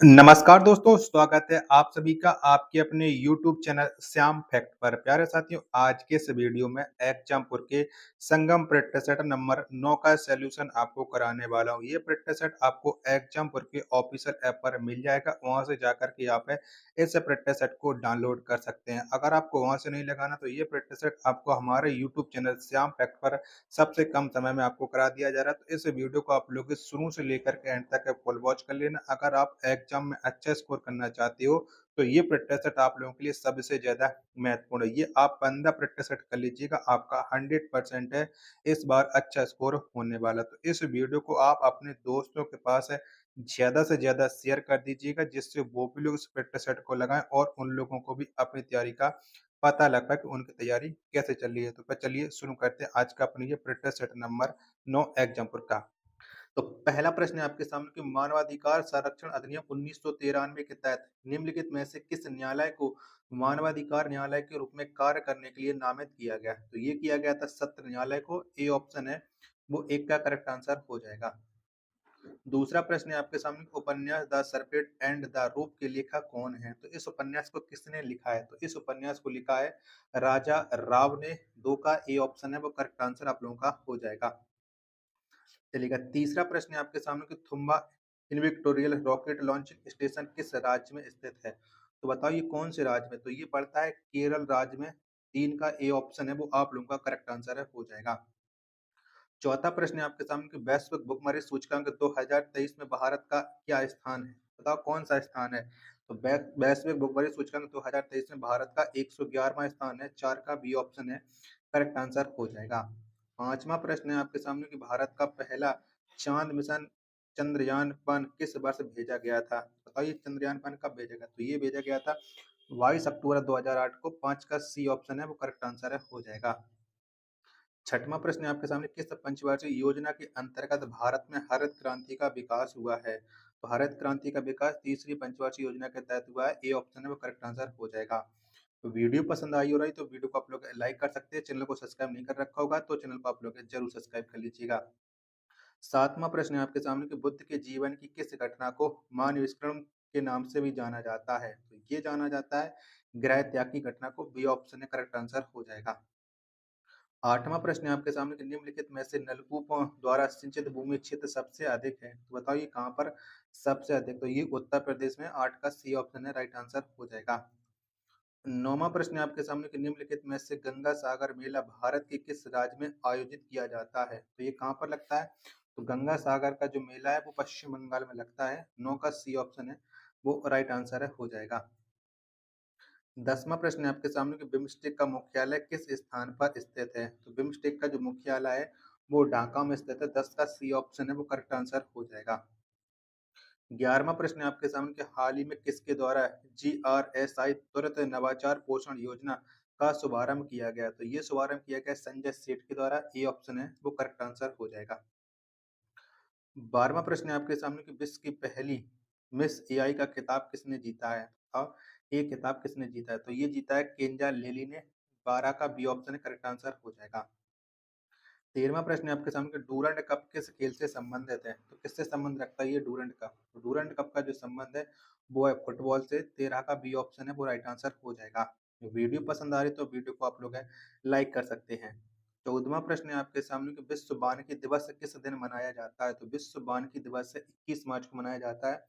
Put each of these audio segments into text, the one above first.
नमस्कार दोस्तों, स्वागत है आप सभी का आपके अपने यूट्यूब चैनल श्याम फैक्ट पर। प्यारे साथियों, आज के इस वीडियो में एग्जामपुर के संगम प्रैक्टिस सेट नंबर 9 का सॉल्यूशन आपको कराने वाला हूँ। ये प्रैक्टिस सेट आपको एग्जामपुर के ऑफिशियल ऐप पर मिल जाएगा। वहां से जाकर के आप इस प्रैक्टिस सेट को डाउनलोड कर सकते हैं। अगर आपको वहां से नहीं लगाना तो ये प्रैक्टिस सेट आपको हमारे यूट्यूब चैनल श्याम फैक्ट पर सबसे कम समय में आपको करा दिया जा रहा है। तो इस वीडियो को आप लोग शुरू से लेकर के एंड तक फुल वॉच कर लेना। अगर आप एग्जाम में अच्छा स्कोर करना चाहते हो तो ये प्रैक्टिस सेट आप लोगों के लिए सबसे ज्यादा महत्वपूर्ण है। ये आप 15 प्रैक्टिस सेट कर लीजिएगा, आपका 100% है इस बार अच्छा स्कोर होने वाला। तो इस वीडियो को आप अपने दोस्तों के पास है ज्यादा से ज्यादा शेयर कर दीजिएगा, जिससे वो भी लोग इस प्रैक्टिस सेट को लगाएं और उन लोगों को भी अपनी तैयारी का पता लग पाए कि उनकी तैयारी कैसे चल रही है। तो चलिए शुरू करते हैं आज का अपनी ये प्रैक्टिस सेट नंबर 9 एग्जामपुर का। तो पहला प्रश्न है आपके सामने कि मानवाधिकार संरक्षण अधिनियम 1993 के तहत निम्नलिखित में से किस न्यायालय को मानवाधिकार न्यायालय के रूप में कार्य करने के लिए नामित किया गया? तो ये किया गया था सत्र न्यायालय को। ए ऑप्शन है वो एक का करेक्ट आंसर हो जाएगा। दूसरा प्रश्न है आपके सामने उपन्यास the serpent and the rope के लेखक कौन है? तो इस उपन्यास को किसने लिखा है? तो इस उपन्यास को लिखा है राजा राव ने। दो का ए ऑप्शन है वो करेक्ट आंसर आप लोगों का हो जाएगा। चलिएगा, तीसरा प्रश्न है आपके सामने कि तुम्बा इनविक्टोरियल रॉकेट लॉन्चिंग स्टेशन किस राज्य में स्थित है? तो बताओ ये कौन से राज्य में? तो ये पड़ता है केरल राज्य में। तीन का ए ऑप्शन है वो आप लोगों का करेक्ट आंसर है हो जाएगा। चौथा प्रश्न है आपके सामने कि वैश्विक भुखमरी सूचकांक 2023 में भारत का क्या स्थान है? बताओ कौन सा स्थान है? तो वैश्विक भुखमरी सूचकांक 2023 में भारत का 111वां स्थान है। चार का बी ऑप्शन है करेक्ट आंसर हो जाएगा। पांचवा प्रश्न है आपके सामने कि भारत का पहला चांद मिशन चंद्रयान-1 किस वर्ष भेजा गया था? बताइए चंद्रयान-1 कब भेजा गया? तो ये भेजा गया था 22 अक्टूबर 2008 को। पांच का सी ऑप्शन है वो करेक्ट आंसर है हो जाएगा। छठवां प्रश्न है आपके सामने किस पंचवार्षिक योजना के अंतर्गत भारत में हरित क्रांति का विकास हुआ है? तो हरित क्रांति का विकास तीसरी पंचवार्षिक योजना के तहत हुआ है। ए ऑप्शन है वो करेक्ट आंसर हो जाएगा। तो वीडियो पसंद आई हो रही तो वीडियो को आप लोग लाइक कर सकते हैं। चैनल को सब्सक्राइब नहीं कर रखा होगा तो चैनल को आप लोग जरूर सब्सक्राइब कर लीजिएगा। सातवां प्रश्न है आपके सामने कि बुद्ध के जीवन की किस घटना को मानविस्करण के नाम से भी जाना जाता है? तो ये जाना जाता है गृह त्याग की घटना को। बी ऑप्शन है करेक्ट आंसर हो जाएगा। आठवां प्रश्न है आपके सामने कि निम्नलिखित में से नलकूपों द्वारा सिंचित भूमि क्षेत्र सबसे अधिक है? तो बताइए कहाँ पर सबसे अधिक? तो ये उत्तर प्रदेश में। आठ का सी ऑप्शन है राइट आंसर हो जाएगा। नौवां प्रश्न है आपके सामने कि निम्नलिखित में से गंगा सागर मेला भारत के किस राज्य में आयोजित किया जाता है? तो ये कहाँ पर लगता है? तो गंगा सागर का जो मेला है वो पश्चिम बंगाल में लगता है। नौ का सी ऑप्शन है वो राइट आंसर है हो जाएगा। दसवां प्रश्न है आपके सामने कि बिम्स्टेक का मुख्यालय किस स्थान पर स्थित है? तो बिम्स्टेक का जो मुख्यालय है वो ढाका में स्थित है। दस का सी ऑप्शन है वो करेक्ट आंसर हो जाएगा। ग्यारहवां प्रश्न है आपके सामने कि हाल ही में किसके द्वारा GRSI त्वरित नवाचार पोषण योजना का शुभारंभ किया गया? तो ये शुभारंभ किया गया संजय सेठ के द्वारा। ए ऑप्शन है वो करेक्ट आंसर हो जाएगा। बारहवां प्रश्न है आपके सामने कि विश्व की पहली मिस एआई का खिताब किसने जीता है? और ये खिताब किसने जीता है? तो ये जीता है केंजा लेली ने। 12 का बी ऑप्शन है करेक्ट आंसर हो जाएगा। तेरहवां प्रश्न है आपके सामने कि डूरंड कप किस खेल से संबंधित है? तो किससे संबंध रखता है ये डूरंड कप? तो डूरंड कप का जो संबंध है वो है फुटबॉल से। 13 का बी ऑप्शन है वो राइट आंसर हो जाएगा। वीडियो पसंद आ रही तो वीडियो को आप लोग लाइक कर सकते हैं। चौदहवां प्रश्न है आपके सामने कि विश्व वानिकी दिवस किस दिन मनाया जाता है? तो विश्व वानिकी दिवस 21 मार्च को मनाया जाता है।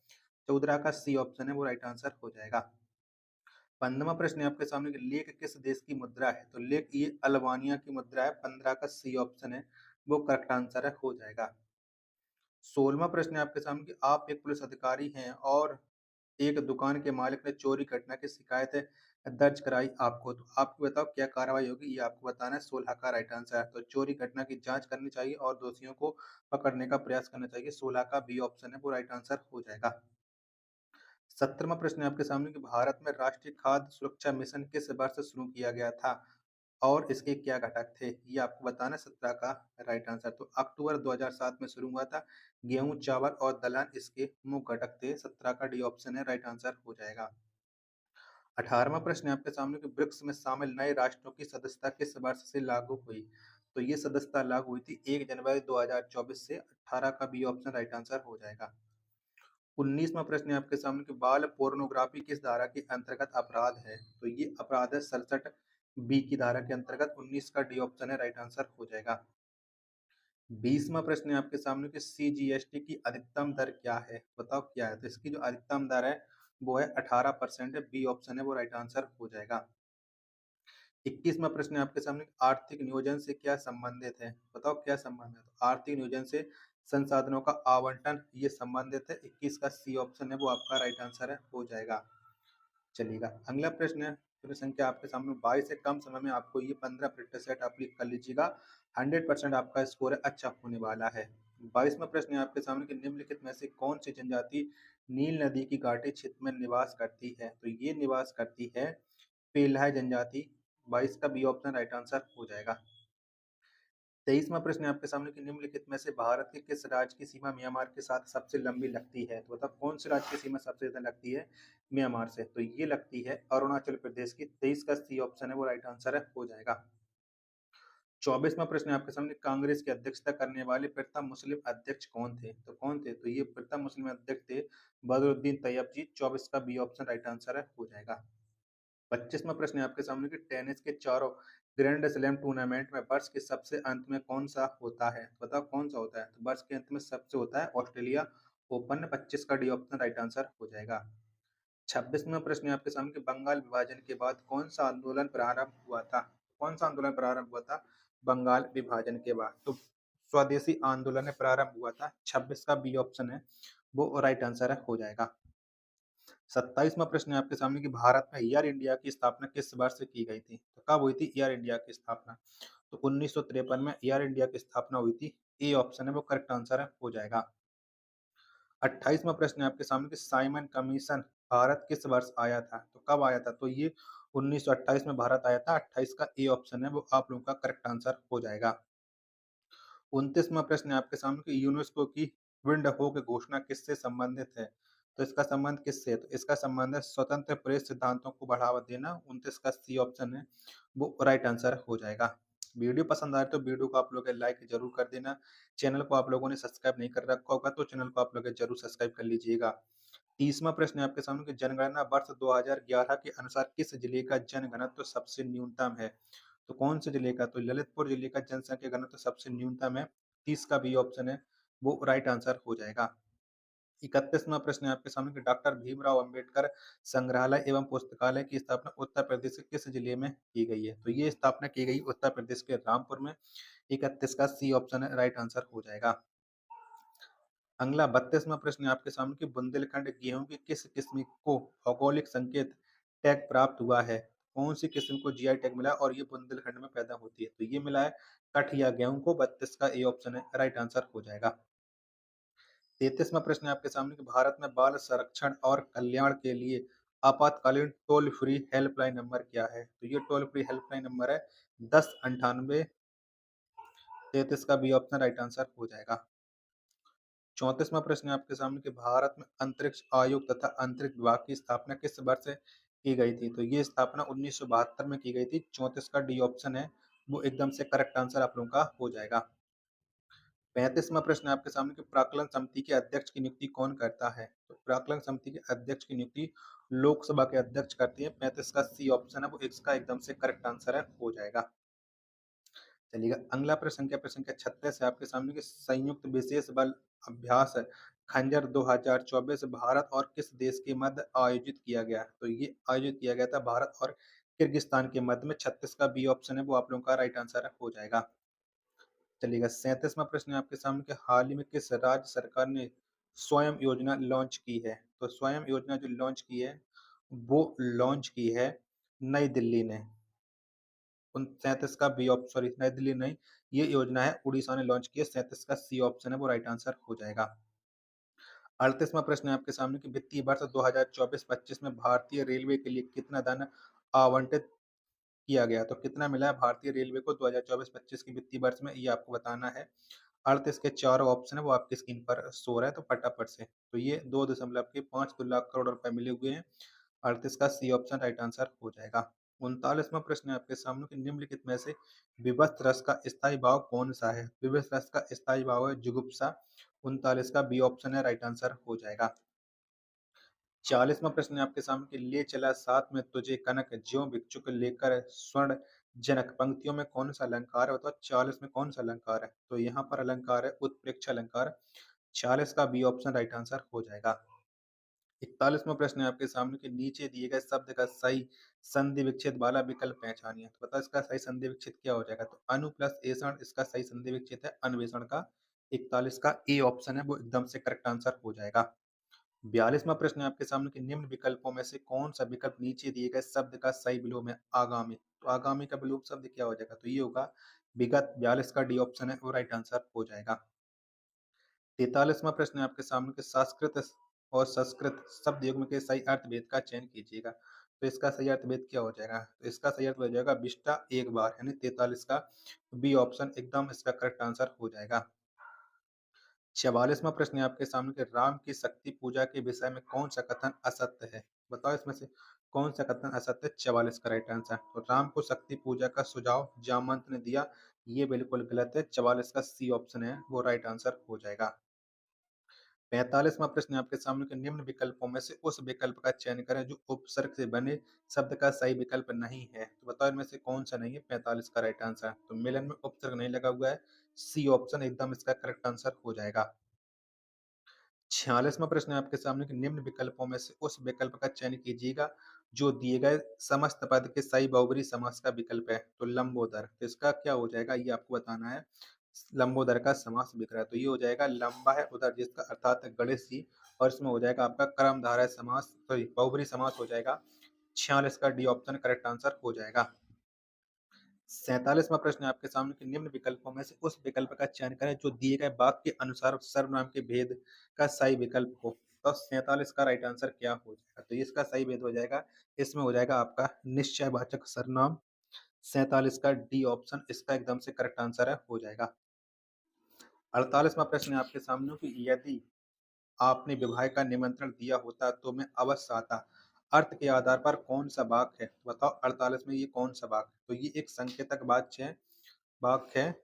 14 का सी ऑप्शन है वो राइट आंसर हो जाएगा। 15वां प्रश्न है आपके सामने कि लेक किस देश की मुद्रा है? तो लेक ये अल्बानिया की मुद्रा है। 15 का सी ऑप्शन है वो करेक्ट आंसर है हो जाएगा। 16वां प्रश्न है आपके सामने कि आप एक पुलिस अधिकारी हैं और एक दुकान के मालिक ने चोरी घटना की शिकायत दर्ज कराई आपको। तो आपको बताओ क्या कार्रवाई होगी? ये आपको बताना है। 16 का राइट आंसर है। तो चोरी घटना की जांच करनी चाहिए और दोषियों को पकड़ने का प्रयास करना चाहिए। 16 का बी ऑप्शन है वो राइट आंसर हो जाएगा। 17वां प्रश्न है आपके सामने कि भारत में राष्ट्रीय खाद्य सुरक्षा मिशन किस वर्ष शुरू किया गया था और इसके क्या घटक थे? ये आपको बताना है। 17 का राइट आंसर। तो अक्टूबर 2007 में शुरू हुआ था। गेहूं चावल और दलहन इसके मुख्य घटक थे। 17 का डी ऑप्शन है राइट आंसर हो जाएगा। 18वां प्रश्न है आपके सामने कि ब्रिक्स में शामिल नए राष्ट्रों की सदस्यता किस वर्ष से लागू हुई? तो ये सदस्यता लागू हुई थी 1 जनवरी 2024 से। 18 का बी ऑप्शन राइट आंसर हो जाएगा। 19वां प्रश्न है आपके सामने कि बाल पोर्नोग्राफी किस धारा के अंतर्गत अपराध है? तो ये अपराध है 67 बी की धारा के अंतर्गत 19 का डी ऑप्शन है राइट आंसर हो जाएगा। 20वां प्रश्न है आपके सामने कि सीजीएसटी की अधिकतम दर क्या है? बताओ क्या है? तो इसकी जो अधिकतम दर है वो है 18% है, बी ऑप्शन है वो राइट आंसर हो जाएगा। 21वां प्रश्न है आपके सामने आर्थिक नियोजन से क्या संबंधित है? बताओ क्या संबंध है? तो आर्थिक नियोजन से संसाधनों का आवंटन ये संबंधित है। 21 का सी ऑप्शन है वो आपका राइट आंसर है हो जाएगा। चलिएगा अगला प्रश्न है, प्रश्न संख्या आपके सामने 22 से कम समय में आपको ये 15 प्रैक्टिस सेट आप लिख कर लीजिएगा। 100% आपका स्कोर है अच्छा होने वाला है। 22वां प्रश्न है आपके सामने कि निम्नलिखित में से कौन सी जनजाति नील नदी की घाटी क्षेत्र में निवास करती है? तो ये निवास करती है पेल्हाई जनजाति। 22 का बी ऑप्शन राइट आंसर हो जाएगा। 23वां प्रश्न है आपके सामने कि निम्नलिखित में से भारत के किस राज्य की सीमा म्यांमार के साथ सबसे लंबी लगती है? तो बताओ कौन से राज्य की सीमा सबसे ज्यादा लगती है म्यांमार से? तो ये लगती है अरुणाचल प्रदेश की। 23 का सी ऑप्शन है वो राइट आंसर है हो जाएगा। 24वां प्रश्न है आपके सामने कांग्रेस की अध्यक्षता करने वाले प्रथम मुस्लिम अध्यक्ष कौन थे? तो कौन थे? तो ये प्रथम मुस्लिम अध्यक्ष थे बदरुद्दीन तैयब जी। 24 का बी ऑप्शन राइट आंसर है हो जाएगा। 25वां प्रश्न है आपके सामने कि टेनिस के चारों ग्रैंड स्लैम टूर्नामेंट में वर्ष के सबसे अंत में कौन सा होता है? तो बताओ कौन सा होता है? तो वर्ष के अंत में सबसे होता है ऑस्ट्रेलिया ओपन। 25 का डी ऑप्शन राइट आंसर हो जाएगा। 26वां प्रश्न है आपके सामने कि बंगाल विभाजन के बाद कौन सा आंदोलन प्रारंभ हुआ था? कौन सा आंदोलन प्रारंभ हुआ था बंगाल विभाजन के बाद? तो स्वदेशी आंदोलन प्रारंभ हुआ था। 26 का बी ऑप्शन है वो राइट आंसर है हो जाएगा। 27वां प्रश्न है आपके सामने कि भारत में एयर इंडिया की स्थापना किस वर्ष की गई थी? तो कब हुई थी एयर इंडिया की स्थापना? तो 1953 में एयर इंडिया की स्थापना हुई थी। ए ऑप्शन है वो करेक्ट आंसर है हो जाएगा। 28वां प्रश्न है आपके सामने कि साइमन कमीशन भारत किस वर्ष आया था? तो कब आया था? तो ये 1928 में भारत आया था। 28 का ए ऑप्शन है वो आप लोगों का करेक्ट आंसर हो जाएगा। 29वां प्रश्न है आपके सामने कि यूनेस्को की विंड हो की घोषणा किससे संबंधित है? तो इसका संबंध किससे है? तो इसका संबंध है स्वतंत्र प्रेस सिद्धांतों को बढ़ावा देना। 29 का सी ऑप्शन है वो राइट आंसर हो जाएगा। वीडियो पसंद आए तो वीडियो को आप लोग लाइक जरूर कर देना। चैनल को आप लोगों ने सब्सक्राइब नहीं कर रखा होगा तो चैनल को आप लोग जरूर सब्सक्राइब कर लीजिएगा। 30वां प्रश्न है आपके सामने कि जनगणना वर्ष 2011 के अनुसार किस जिले का जनघनत्व सबसे न्यूनतम है? तो कौन से जिले का? तो ललितपुर जिले का जनसंख्या घनत्व सबसे न्यूनतम है। 30 का बी ऑप्शन है वो राइट आंसर हो जाएगा। 31वां प्रश्न है आपके सामने कि डॉक्टर भीमराव अंबेडकर संग्रहालय एवं पुस्तकालय की स्थापना उत्तर प्रदेश के किस जिले में की गई है? तो ये स्थापना की गई उत्तर प्रदेश के रामपुर में। 31 का सी ऑप्शन है राइट आंसर हो जाएगा। अगला 32वां प्रश्न है आपके सामने कि बुंदेलखंड गेहूं की किस किस्म को भौगोलिक संकेत टैग प्राप्त हुआ है? कौन सी किस्म को जीआई टैग मिला और ये बुंदेलखंड में पैदा होती है? तो ये मिला है कठिया गेहूं को। 32 का ए ऑप्शन है राइट आंसर हो जाएगा। 33वां प्रश्न है आपके सामने कि भारत में बाल संरक्षण और कल्याण के लिए आपातकालीन टोल फ्री हेल्पलाइन नंबर क्या है? तो ये टोल फ्री हेल्पलाइन नंबर है 1098। 33 का बी ऑप्शन राइट आंसर हो जाएगा। 34वां प्रश्न है आपके सामने कि भारत में अंतरिक्ष आयोग तथा अंतरिक्ष विभाग की स्थापना किस वर्ष की गई थी? तो ये स्थापना 1972 में की गई थी। 34 का डी ऑप्शन है वो एकदम से करेक्ट आंसर आप लोगों का हो जाएगा। 35वां प्रश्न है आपके सामने कि प्राक्कलन समिति के अध्यक्ष की नियुक्ति कौन करता है? तो प्राक्कलन समिति के अध्यक्ष की नियुक्ति लोकसभा के अध्यक्ष करती है। 35 का सी ऑप्शन है वो इसका एकदम से करेक्ट आंसर है हो जाएगा। चलिएगा अगला प्रश्न संख्या 36 है आपके सामने कि संयुक्त विशेष बल अभ्यास खंजर 2024 भारत और किस देश के मध्य आयोजित किया गया? तो ये आयोजित किया गया था भारत और किर्गिस्तान के मध्य में। 36 का बी ऑप्शन है वो आप लोगों का राइट आंसर हो जाएगा। चलिएगा 37वां प्रश्न है आपके सामने कि हाल ही में किस राज्य सरकार ने स्वयं योजना लॉन्च की है? तो स्वयं योजना जो लॉन्च की है वो लॉन्च की है नई दिल्ली ने। 37 का बी ऑप्शन सॉरी नई दिल्ली नहीं, ये योजना है उड़ीसा ने लॉन्च की है। 37 का सी ऑप्शन है वो राइट आंसर हो जाएगा। 38वां प्रश्न है आपके सामने कि वित्तीय वर्ष 2024-25 में भारतीय रेलवे के लिए कितना धन आवंटित किया गया? तो कितना मिला है भारतीय रेलवे को 2024-25 के वित्तीय वर्ष में ये आपको बताना है। 38 के चारों ऑप्शन है वो आपकी स्क्रीन पर शो रहा है तो फटाफट से। तो ये 2.52 लाख करोड़ रुपए मिले हुए हैं। 38 का सी ऑप्शन राइट आंसर हो जाएगा। 39वां प्रश्न है आपके सामने कि निम्नलिखित में से विभक्त रस का स्थायी भाव कौन सा है? विभक्त रस का स्थायी भाव है जुगुप्सा। 39 का बी ऑप्शन है राइट आंसर हो जाएगा। 40वां प्रश्न है आपके सामने कि ले चला साथ में तुझे कनक ज्यों भिक्षुक लेकर स्वर्ण जनक। पंक्तियों में कौन सा अलंकार है? बताओ 40 में कौन सा अलंकार है? तो यहाँ पर अलंकार है उत्प्रेक्ष अलंकार। 40 का बी ऑप्शन राइट आंसर हो जाएगा। 41वां प्रश्न है आपके सामने कि नीचे दिए गए शब्द का सही संधि विच्छेद वाला विकल्प पहचानिए। तो बताओ इसका सही संधि विच्छेद क्या हो जाएगा? तो अनु प्लस एषण इसका सही संधि विच्छेद है अन्वेषण का। 41 का ए ऑप्शन है वो एकदम से करेक्ट आंसर हो जाएगा। 42वां प्रश्न है आपके सामने कि निम्न विकल्पों में से कौन सा विकल्प नीचे दिए गए शब्द का सही विलोम है? आगामी। तो आगामी का विलोम शब्द क्या हो जाएगा? तो ये होगा विगत। 42 का डी ऑप्शन है वो राइट आंसर हो जाएगा। 43वां प्रश्न है आपके सामने कि संस्कृत और संस्कृत शब्द युग्म के सही अर्थभेद का चयन कीजिएगा। तो इसका सही अर्थभेद क्या हो जाएगा? तो इसका सही अर्थ हो जाएगा विष्टा एक बार, यानी 43 का बी ऑप्शन एकदम इसका करेक्ट आंसर हो जाएगा। 44वां प्रश्न है आपके सामने कि राम की शक्ति पूजा के विषय में कौन सा कथन असत्य है? बताओ इसमें से कौन सा कथन असत्य है? 44 का राइट आंसर। तो राम को शक्ति पूजा का सुझाव जामवंत ने दिया, ये बिल्कुल गलत है। 44 का सी ऑप्शन है वो राइट आंसर हो जाएगा। 45वां प्रश्न है आपके सामने कि निम्न विकल्पों में से उस विकल्प का चयन करें जो उपसर्ग से बने शब्द का सही विकल्प नहीं है। तो बताओ इनमें से कौन सा नहीं है? 45 का राइट आंसर। तो मिलन में उपसर्ग नहीं लगा हुआ है, सी ऑप्शन एकदम इसका करेक्ट आंसर हो जाएगा। 46वां प्रश्न है आपके सामने कि निम्न विकल्पों में से उस विकल्प का चयन कीजिएगा जो दिए गए समस्त पद के सही बहुब्रीहि समास का विकल्प है। तो लंबोदर। तो इसका क्या हो जाएगा ये आपको बताना है। लंबोदर का समास विग्रह। तो ये हो जाएगा लंबा है उदर जिसका अर्थात गणेश जी, और इसमें हो जाएगा आपका कर्मधारय समास, सॉरी बहुब्रीहि समास हो जाएगा। 46 का डी ऑप्शन करेक्ट आंसर हो जाएगा। 47वां प्रश्न है आपके सामने कि निम्न विकल्पों में से उस विकल्प का चयन करें जो दिए गए वाक्य के अनुसार सर्वनाम के भेद का सही विकल्प हो। तो 47 का राइट आंसर क्या हो जाएगा? तो इसका सही भेद हो जाएगा, इसमें हो जाएगा आपका निश्चयवाचक सर्वनाम। 47 का डी ऑप्शन इसका एकदम से करेक्ट आंसर है हो जाएगा। 48वां प्रश्न है आपके सामने कि यदि आपने विवाह का निमंत्रण दिया होता तो मैं अवश्य आता। अर्थ के आधार पर कौन सा वाक्य है? बताओ 48 में ये कौन सा वाक्य? तो ये एक संकेतक वाक्य है।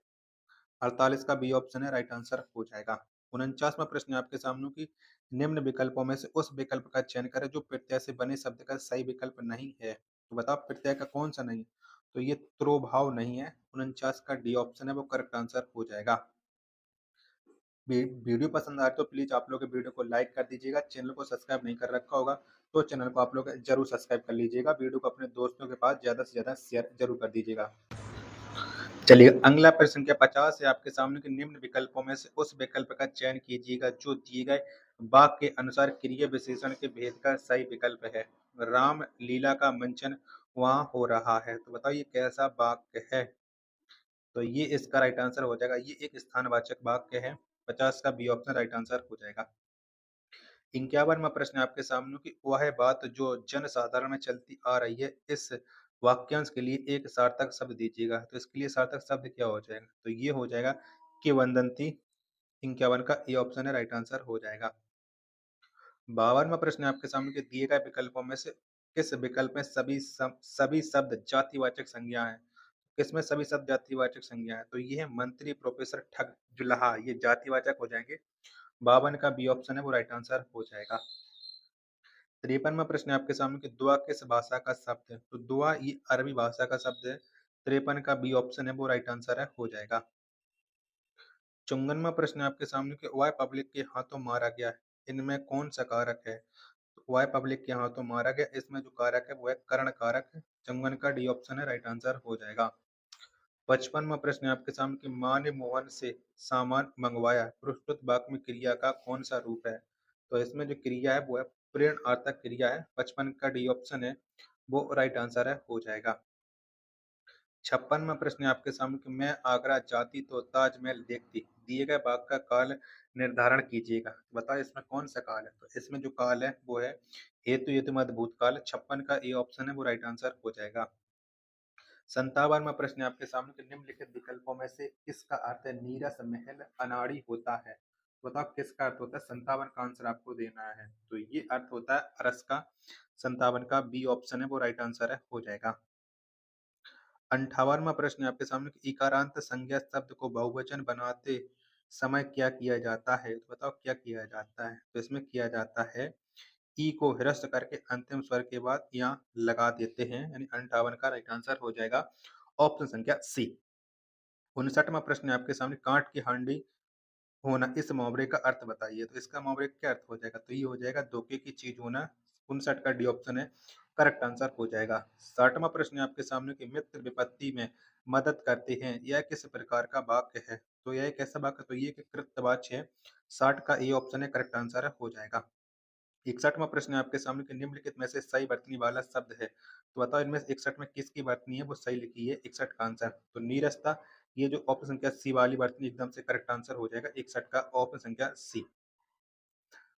48 का बी ऑप्शन है राइट आंसर हो जाएगा। 49वां प्रश्न है आपके सामने कि निम्न विकल्पों में से उस विकल्प का चयन करें जो प्रत्यय से बने शब्द का सही विकल्प नहीं है। तो बताओ प्रत्यय का कौन सा नहीं? तो ये त्रोभाव नहीं है। 49 का डी ऑप्शन है वो करेक्ट आंसर हो जाएगा। वीडियो पसंद आए तो प्लीज आप लोग वीडियो को लाइक कर दीजिएगा। चैनल को सब्सक्राइब नहीं कर रखा होगा तो चैनल को आप लोग जरूर सब्सक्राइब कर लीजिएगा। वीडियो को अपने दोस्तों के पास ज्यादा से ज्यादा शेयर जरूर कर दीजिएगा। चलिए अगला प्रश्न संख्या 50 है आपके सामने कि निम्न विकल्पों में से उस विकल्प का चयन कीजिएगा जो दिए गए वाक्य के अनुसार क्रिया विशेषण के भेद का सही विकल्प है। राम लीला का मंचन वहां हो रहा है। तो बताओ ये कैसा वाक्य है? तो ये इसका राइट आंसर हो जाएगा, ये एक स्थानवाचक वाक्य है। 50 का बी ऑप्शन राइट आंसर हो जाएगा। 51वां प्रश्न है आपके सामने कि वह बात जो जन साधारण में चलती आ रही है, इस वाक्यांश के लिए एक सार्थक शब्द दीजिएगा। तो इसके लिए सार्थक शब्द क्या हो जाएगा? तो ये हो जाएगा किंवदंती। 51 का ए ऑप्शन है राइट आंसर हो जाएगा। 52वां प्रश्न है आपके सामने कि दिए गए विकल्पों में से किस विकल्प में सभी शब्द जातिवाचक संज्ञा है? किसमें सभी शब्द जातिवाचक संज्ञा है? तो ये है मंत्री, प्रोफेसर, ठग, जुलाहा, ये जातिवाचक हो जाएंगे। 52 का बी ऑप्शन है वो राइट आंसर हो जाएगा। 53वां प्रश्न है आपके सामने कि दुआ किस भाषा का शब्द है? तो दुआ ये अरबी भाषा का शब्द है। 53 का बी ऑप्शन है वो राइट आंसर है हो जाएगा। 54वां प्रश्न है आपके सामने कि वाई पब्लिक के हाथों मारा गया है, इनमें कौन सा कारक है? तो वाई पब्लिक के हाथों मारा गया, इसमें जो कारक है वो है कर्ण कारक है। 54 का डी ऑप्शन है राइट आंसर हो जाएगा। 55वां प्रश्न है आपके सामने कि माँ ने मोहन से सामान मंगवाया, प्रस्तुत वाक्य में क्रिया का कौन सा रूप है? तो इसमें जो क्रिया है वो है प्रेरणार्थक क्रिया है। 55 का डी ऑप्शन है वो राइट आंसर है हो जाएगा। 56वां प्रश्न है आपके सामने कि मैं आगरा जाती तो ताजमहल देखती, दिए गए वाक्य का काल निर्धारण कीजिएगा। बताओ इसमें कौन सा काल है? तो इसमें जो काल है वो है हेतु मध्य भूतकाल। 56 का ए ऑप्शन है वो राइट आंसर हो जाएगा। 57वां प्रश्न है आपके सामने कि निम्नलिखित विकल्पों में से किसका अर्थ है नीरस महल अनाड़ी होता है? बताओ किसका अर्थ होता है? 57 का आंसर आपको देना है। तो ये अर्थ होता है अरस का। 57 का बी ऑप्शन है वो राइट आंसर है हो जाएगा। 58वां प्रश्न है आपके सामने कि इकारांत संज्ञा शब्द को बहुवचन बनाते समय क्या किया जाता है? तो बताओ क्या किया जाता है? तो इसमें किया जाता है ई को हिरस्त करके अंतिम स्वर के बाद यहाँ लगा देते हैं, यानी 58 का राइट आंसर हो जाएगा ऑप्शन संख्या सी। 59वां प्रश्न है आपके सामने, कांट की हांडी होना इस मुहावरे का अर्थ बताइए। तो इसका मुहावरे का क्या अर्थ हो जाएगा? तो ये हो जाएगा धोखे की चीज होना। 59 का डी ऑप्शन है करेक्ट आंसर हो जाएगा। 60वां प्रश्न है आपके सामने कि मित्र विपत्ति में मदद करते हैं, यह किस प्रकार का वाक्य है? तो यह एक ऐसा वाक्य, तो ये कि कृतवाच्य है। 60 का ए ऑप्शन है करेक्ट आंसर हो जाएगा। 61वां प्रश्न है आपके सामने कि निम्नलिखित में से सही वर्तनी वाला शब्द है। तो बताओ इनमें से 61 में किसकी वर्तनी है वो सही लिखी है 61 का आंसर। तो नीरसता, ये जो ऑप्शन संख्या सी वाली वर्तनी एकदम से करेक्ट आंसर हो जाएगा 61 का ऑप्शन संख्या सी।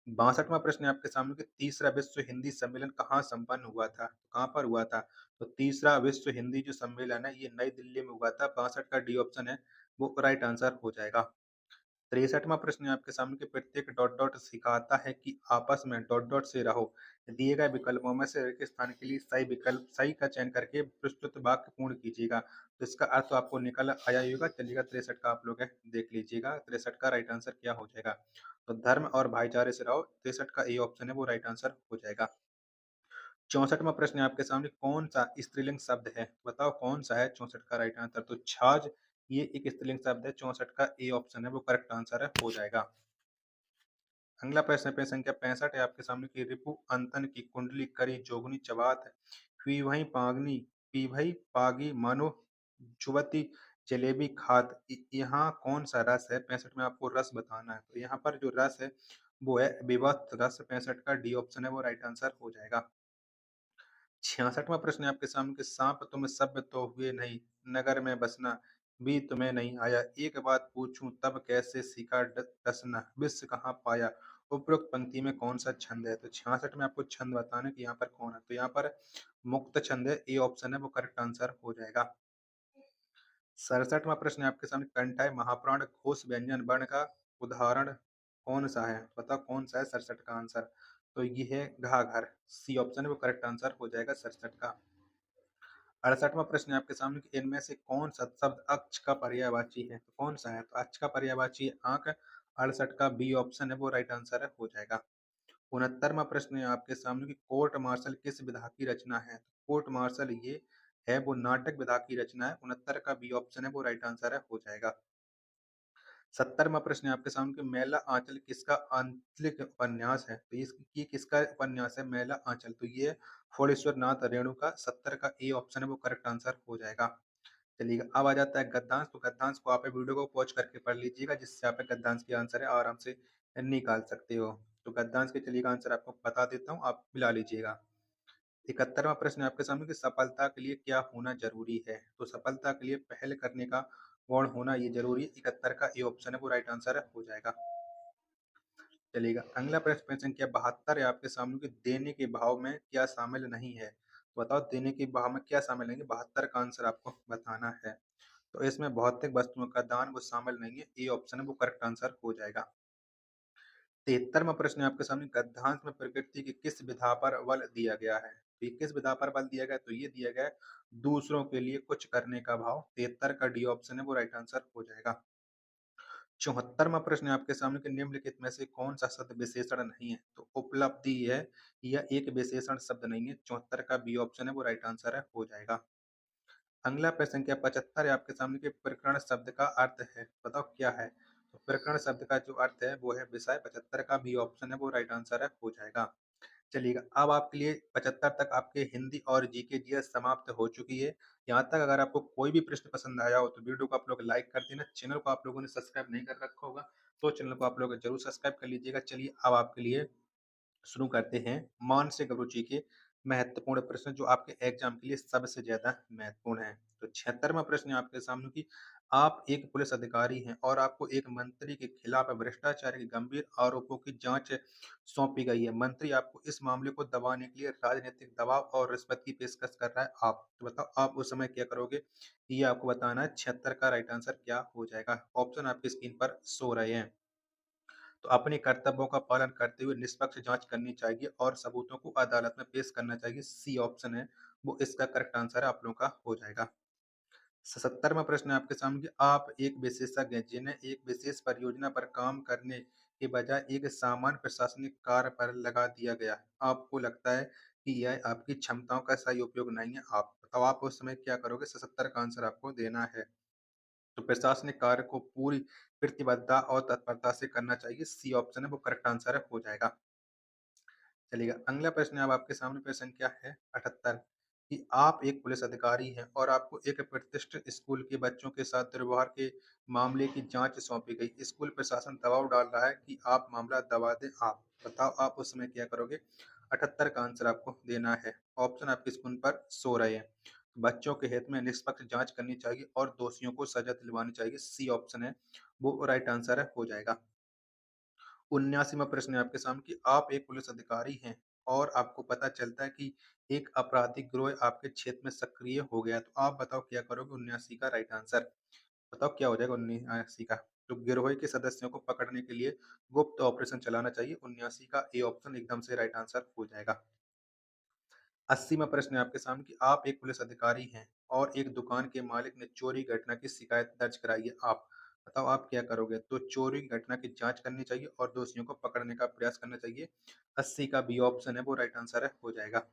62वां प्रश्न है आपके सामने कि तीसरा विश्व हिंदी सम्मेलन कहाँ संपन्न हुआ था? तो कहाँ पर हुआ था? तो तीसरा विश्व हिंदी जो सम्मेलन है ये नई दिल्ली में हुआ था। 62 का डी ऑप्शन है वो राइट आंसर हो जाएगा। 63वां प्रश्न है आपके सामने कि प्रत्येक डॉट डॉट सिखाता है कि आपस में डॉट डॉट से रहो। दिए गए विकल्पों में से एक स्थान के लिए सही विकल्प सही का चयन करके प्रस्तुत वाक्य पूर्ण कीजिएगा। तो इसका अर्थ तो आपको निकल आया ही होगा। चलिएगा 63 का आप लोग देख लीजिएगा 63 का राइट आंसर क्या हो जाएगा। तो धर्म और भाईचारे से रहो, 63 का ए ऑप्शन है वो राइट आंसर हो जाएगा। 64वां प्रश्न है आपके सामने, कौन सा स्त्रीलिंग शब्द है? बताओ कौन सा है 64 का राइट आंसर। तो छाछ, ये एक स्त्रीलिंग शब्द है। 64 का ए ऑप्शन है वो करेक्ट आंसर है हो जाएगा। अगला प्रश्न है संख्या 65 है आपके सामने कि रिपु अंतन की कुंडली करी जोगनी चबात पीवही पागनी पीभई पागी मानो जुवती जलेबी खात। यहाँ कौन सा रस है? 65 में आपको रस बताना है। तो यहाँ पर जो रस है वो है विभक्त रस। 65 का डी ऑप्शन है वो राइट आंसर हो जाएगा। 66वां प्रश्न है आपके सामने कि सांप तुम सभ्य तो हुए नहीं, नगर में बसना भी तुम्हें नहीं आया, एक बात पूछूं तब कैसे सीखा डसना, विष कहाँ पाया। उपरोक्त पंक्ति में कौन सा छंद है? तो 66 में आपको छंद बताना है कि यहाँ पर कौन है। तो यहाँ पर मुक्त छंद है, ए ऑप्शन है वो करेक्ट आंसर हो जाएगा। 67वां प्रश्न है आपके सामने, कंठाय महाप्राण घोष व्यंजन वर्ण का उदाहरण कौन सा है? बताओ कौन सा है 67 का आंसर। तो ये है घाघर, सी ऑप्शन है वो करेक्ट आंसर हो जाएगा 67 का। 68वां प्रश्न है आपके सामने कि इनमें से कौन सा शब्द अक्ष का पर्यायवाची है? तो कौन सा है? तो अक्ष का पर्यायवाची है आंख। 68 का बी ऑप्शन है वो राइट आंसर है हो जाएगा। 69वां प्रश्न है आपके सामने कि कोर्ट मार्शल किस विधा की रचना है? तो कोर्ट मार्शल ये है वो नाटक विधा की रचना है। 69 का बी ऑप्शन है वो राइट आंसर है हो जाएगा। 70वां प्रश्न है आपके सामने कि मैला आंचल किसका आंचलिक उपन्यास है? तो ये किसका उपन्यास है मैला आंचल? तो ये फणीश्वर नाथ रेणु का। 70 का ए ऑप्शन है वो करेक्ट आंसर हो जाएगा। चलिएगा अब आ जाता है गद्यांश। तो गद्यांश को आप वीडियो को पॉज करके पढ़ लीजिएगा, जिससे आप गद्यांश के आंसर है आराम से निकाल सकते हो। तो गद्यांश के चलिएगा आंसर आपको बता देता हूँ, आप मिला लीजिएगा। 71वां प्रश्न है आपके सामने कि सफलता के लिए क्या होना जरूरी है? तो सफलता के लिए पहल करने का गुण होना ये जरूरी है। 71 का ए ऑप्शन है वो राइट आंसर है हो जाएगा। चलिएगा अगला प्रश्न संख्या 72 है आपके सामने कि देने के भाव में क्या शामिल नहीं है? तो बताओ देने के भाव में क्या शामिल नहीं है? 72 का आंसर आपको बताना है। तो इसमें भौतिक वस्तुओं का दान वो शामिल नहीं है, ए ऑप्शन है वो करेक्ट आंसर हो जाएगा। 73वां प्रश्न है आपके सामने, गद्यांश में प्रकृति की किस विधा पर बल दिया गया है? तो ये किस विधा पर बल दिया गया है? तो ये दिया गया है दूसरों के लिए कुछ करने का भाव। 73 का डी ऑप्शन है वो राइट आंसर हो जाएगा। 74वां प्रश्न है आपके सामने कि निम्नलिखित में से कौन सा शब्द विशेषण नहीं है? तो उपलब्धि है, यह एक विशेषण शब्द नहीं है। 74 का बी ऑप्शन है वो राइट आंसर है हो जाएगा। अगला प्रश्न संख्या 75 है आपके सामने कि प्रकरण शब्द का अर्थ है, बताओ क्या है? तो प्रकरण शब्द का जो अर्थ है वो है विषय। 75 का बी ऑप्शन है वो राइट आंसर है हो जाएगा। चलिएगा अब आपके लिए 75 तक आपके हिंदी और जीके जीएस समाप्त हो चुकी है। यहाँ तक अगर आपको कोई भी प्रश्न पसंद आया हो तो वीडियो को आप लोग लाइक कर देना। चैनल को आप लोगों ने सब्सक्राइब नहीं कर रखा होगा तो चैनल को आप लोग जरूर सब्सक्राइब कर लीजिएगा। चलिए अब आपके लिए शुरू करते हैं मानसिक रुचि के महत्वपूर्ण प्रश्न, जो आपके एग्जाम के लिए सबसे ज्यादा महत्वपूर्ण है। तो 76वां प्रश्न है आपके सामने कि आप एक पुलिस अधिकारी हैं और आपको एक मंत्री के खिलाफ भ्रष्टाचार के गंभीर आरोपों की जांच सौंपी गई है। मंत्री आपको इस मामले को दबाने के लिए राजनीतिक दबाव और रिश्वत की पेशकश कर रहा है। आप तो बताओ आप उस समय क्या करोगे? ये आपको बताना है। 76 का राइट आंसर क्या हो जाएगा? ऑप्शन आपकी स्क्रीन पर सो रहे हैं। तो अपने कर्तव्यों का पालन करते हुए निष्पक्ष जांच करनी चाहिए और सबूतों को अदालत में पेश करना चाहिए। सी ऑप्शन है वो इसका करेक्ट आंसर है आप लोगों का हो जाएगा। 77वां प्रश्न है आपके सामने कि आप एक विशेषज्ञ हैं जिन्हें एक विशेष परियोजना पर काम करने के बजाय एक सामान्य प्रशासनिक कार्य पर लगा दिया गया है। आपको लगता है कि यह आपकी क्षमताओं का सही उपयोग नहीं है। आप बताओ, आप उस समय क्या करोगे? 77 का आंसर आपको देना है। तो प्रशासनिक कार्य को पूरी प्रतिबद्धता और तत्परता से करना चाहिए। सी ऑप्शन है वो करेक्ट आंसर है, हो जाएगा। चलिएगा, अगला प्रश्न अब आपके सामने प्रश्न क्या है 78 कि आप एक पुलिस अधिकारी हैं और आपको एक प्रतिष्ठित स्कूल के बच्चों के साथ दुर्व्यवहार के मामले की जांच सौंपी गई। स्कूल प्रशासन दबाव डाल रहा है कि आप मामला दबा दें। आप बताओ, आप उस समय क्या करोगे? 78 का आंसर आपको देना है। ऑप्शन आपकी स्क्रीन पर शो रहे हैं। बच्चों के हित में निष्पक्ष जांच करनी चाहिए और दोषियों को सजा दिलवानी चाहिए। सी ऑप्शन है वो राइट आंसर है, हो जाएगा। 79वाँ प्रश्न है आपके सामने कि आप एक पुलिस अधिकारी हैं और आपको पता चलता है कि एक आपराधिक गिरोह आपके क्षेत्र में सक्रिय हो गया। तो आप बताओ क्या करोगे? 79 का राइट आंसर। बताओ क्या हो जाएगा 79 का? तो गिरोह के सदस्यों को पकड़ने के लिए गुप्त ऑपरेशन चलाना चाहिए। 79 का ए ऑप्शन एकदम से राइट आंसर हो जाएगा। 80वाँ प्रश्न है आपके सामने कि आप एक पुलिस अधिकारी हैं और एक दुकान के मालिक ने चोरी घटना की शिकायत दर्ज कराई है। आप बताओ, आप क्या करोगे? तो चोरी घटना की जांच करनी चाहिए और दोषियों को पकड़ने का प्रयास करना चाहिए। 80 का बी ऑप्शन है वो राइट आंसर है, हो जाएगा।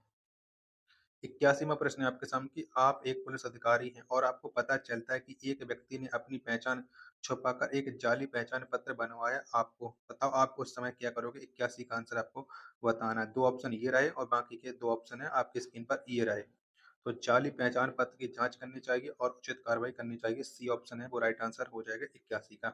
81वाँ प्रश्न है आपके सामने कि आप एक पुलिस अधिकारी हैं और आपको पता चलता है कि एक व्यक्ति ने अपनी पहचान छुपाकर एक जाली पहचान पत्र बनवाया। आपको बताओ, आप उस समय क्या करोगे? 81 का आंसर आपको बताना है। 2 ऑप्शन ये रहे और बाकी के 2 ऑप्शन है आपकी स्क्रीन पर ये रहे। तो जाली पहचान पत्र की जांच करनी चाहिए और उचित कार्रवाई करनी चाहिए। सी ऑप्शन है वो राइट आंसर हो जाएगा 81 का।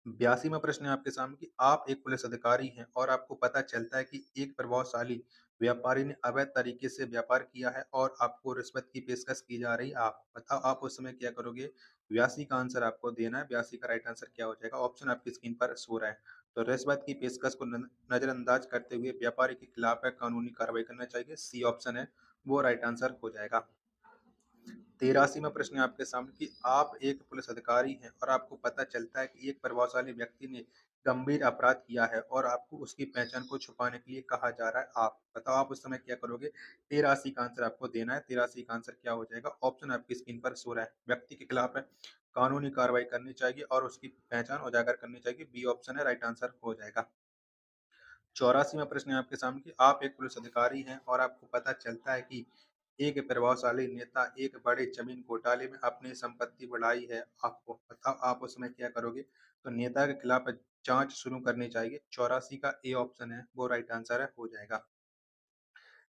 82वां प्रश्न है आपके सामने कि आप एक पुलिस अधिकारी हैं और आपको पता चलता है कि एक प्रभावशाली व्यापारी ने अवैध तरीके से व्यापार किया है और आपको रिश्वत की पेशकश की जा रही है। आप बताओ, आप उस समय क्या करोगे? 82 का आंसर आपको देना है। 82 का राइट आंसर क्या हो जाएगा? ऑप्शन आपकी स्क्रीन पर शो रहा है। तो रिश्वत की पेशकश को नजरअंदाज करते हुए व्यापारी के खिलाफ कानूनी कार्रवाई करना चाहिए। सी ऑप्शन है वो राइट आंसर हो जाएगा। 83वां प्रश्न है आपके सामने कि आप एक पुलिस अधिकारी हैं और आपको पता चलता है कि एक प्रभावशाली व्यक्ति ने गंभीर अपराध किया है और आपको उसकी पहचान को छुपाने के लिए कहा जा रहा है। आप बताओ, आप उस समय क्या करोगे? 83 का आंसर आपको देना है। 83 का आंसर क्या हो जाएगा? ऑप्शन आपकी स्क्रीन पर शो रहा है। व्यक्ति के खिलाफ है कानूनी कार्रवाई करनी चाहिए और उसकी पहचान उजागर करनी चाहिए। बी ऑप्शन है राइट आंसर हो जाएगा। 84वां प्रश्न है आपके सामने कि आप एक पुलिस अधिकारी हैं और आपको पता चलता है कि एक प्रभावशाली नेता एक बड़े जमीन घोटाले में अपनी संपत्ति बढ़ाई है। आपको बताओ, आप उसमें क्या करोगे? तो नेता के खिलाफ जांच शुरू करनी चाहिए। 84 का ए ऑप्शन है वो राइट आंसर है, हो जाएगा।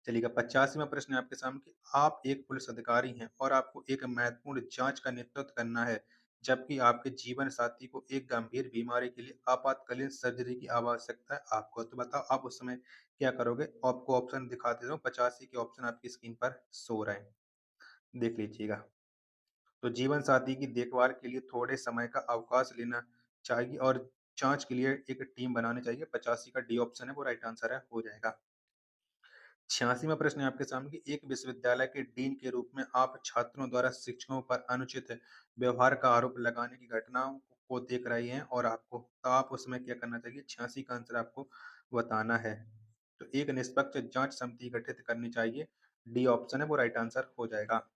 चलिएगा, 85वां प्रश्न है आपके सामने कि आप एक पुलिस अधिकारी हैं और आपको एक महत्वपूर्ण जांच का नेतृत्व करना है, जबकि आपके जीवन साथी को एक गंभीर बीमारी के लिए आपातकालीन सर्जरी की आवश्यकता है। आपको तो बताओ, आप उस समय क्या करोगे? आपको ऑप्शन दिखा देता हूँ। 85 के ऑप्शन आपकी स्क्रीन पर शो रहे हैं, देख लीजिएगा। तो जीवन साथी की देखभाल के लिए थोड़े समय का अवकाश लेना चाहिए और जांच के लिए एक टीम बनानी चाहिए। 85 का डी ऑप्शन है वो राइट आंसर है, हो जाएगा। 86वां प्रश्न है आपके सामने कि एक विश्वविद्यालय के डीन के रूप में आप छात्रों द्वारा शिक्षकों पर अनुचित व्यवहार का आरोप लगाने की घटनाओं को देख रहे हैं और आपको तो आप उसमें क्या करना चाहिए? 86 का आंसर आपको बताना है। तो एक निष्पक्ष जांच समिति गठित करनी चाहिए। डी ऑप्शन है वो राइट आंसर हो जाएगा।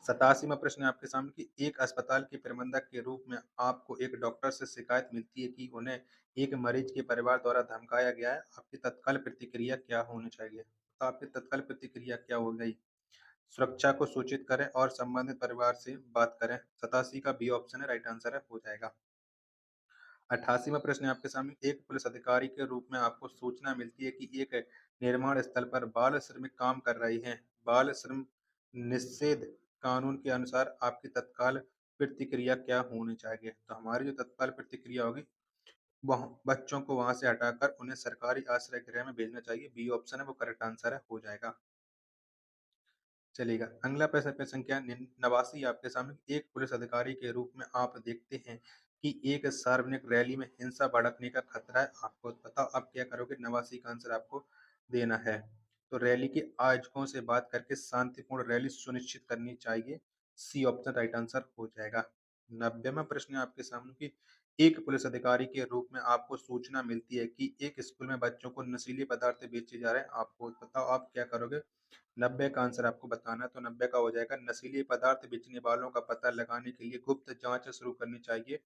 87वां प्रश्न है आपके सामने कि एक अस्पताल के प्रबंधक के रूप में आपको एक डॉक्टर से शिकायत मिलती है कि उन्हें एक मरीज के परिवार द्वारा धमकाया गया है। आपकी तत्काल प्रतिक्रिया क्या होनी चाहिए? तो आपकी तत्काल प्रतिक्रिया क्या हो गई? सुरक्षा को सूचित करें और संबंधित परिवार से बात करें। 87 का बी ऑप्शन है राइट आंसर है, हो जाएगा। 88वां प्रश्न है आपके सामने एक पुलिस अधिकारी के रूप में आपको सूचना मिलती है कि एक निर्माण स्थल पर बाल श्रमिक काम कर रहे हैं। बाल श्रम निषेध कानून के अनुसार आपकी तत्काल प्रतिक्रिया क्या होनी चाहिए? तो हमारी जो तत्काल प्रतिक्रिया होगी वह बच्चों को वहां से हटाकर उन्हें सरकारी आश्रय गृह में भेजना चाहिए। बी ऑप्शन है वो करेक्ट आंसर है, हो जाएगा। चलेगा, अगला प्रश्न प्रश्न संख्या 89 आपके सामने एक पुलिस अधिकारी के रूप में आप देखते हैं कि एक सार्वजनिक रैली में हिंसा भड़कने का खतरा है। आपको बताओ, आप क्या करोगे? 89 का आंसर आपको देना है। तो रैली के आयोजकों से बात करके शांतिपूर्ण रैली सुनिश्चित करनी चाहिए। सी ऑप्शन राइट आंसर हो जाएगा। 90वां प्रश्न है आपके सामने कि एक पुलिस अधिकारी के रूप में आपको सूचना मिलती है कि एक स्कूल में बच्चों को नशीले पदार्थ बेचे जा रहे हैं। आपको बताओ, आप क्या करोगे? 90 का आंसर आपको बताना है, तो 90 का हो जाएगा नशीले पदार्थ बेचने वालों का पता लगाने के लिए गुप्त जांच शुरू करनी चाहिए।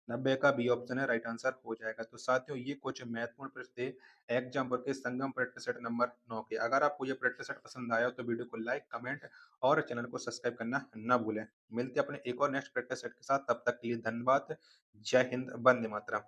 90 का बी ऑप्शन है, राइट आंसर हो जाएगा। तो साथियों, ये कुछ महत्वपूर्ण प्रश्न थे एग्जाम के संगम प्रश्न सेट नंबर 9 के। अगर आपको ये प्रश्न सेट पसंद आया हो तो वीडियो को लाइक, कमेंट और चैनल को सब्सक्राइब करना ना भूलें। मिलते हैं अपने एक और नेक्स्ट प्रैक्टिस सेट के साथ, तब तक के लिए धन्यवाद। जय हिंद, वंदे मातरम।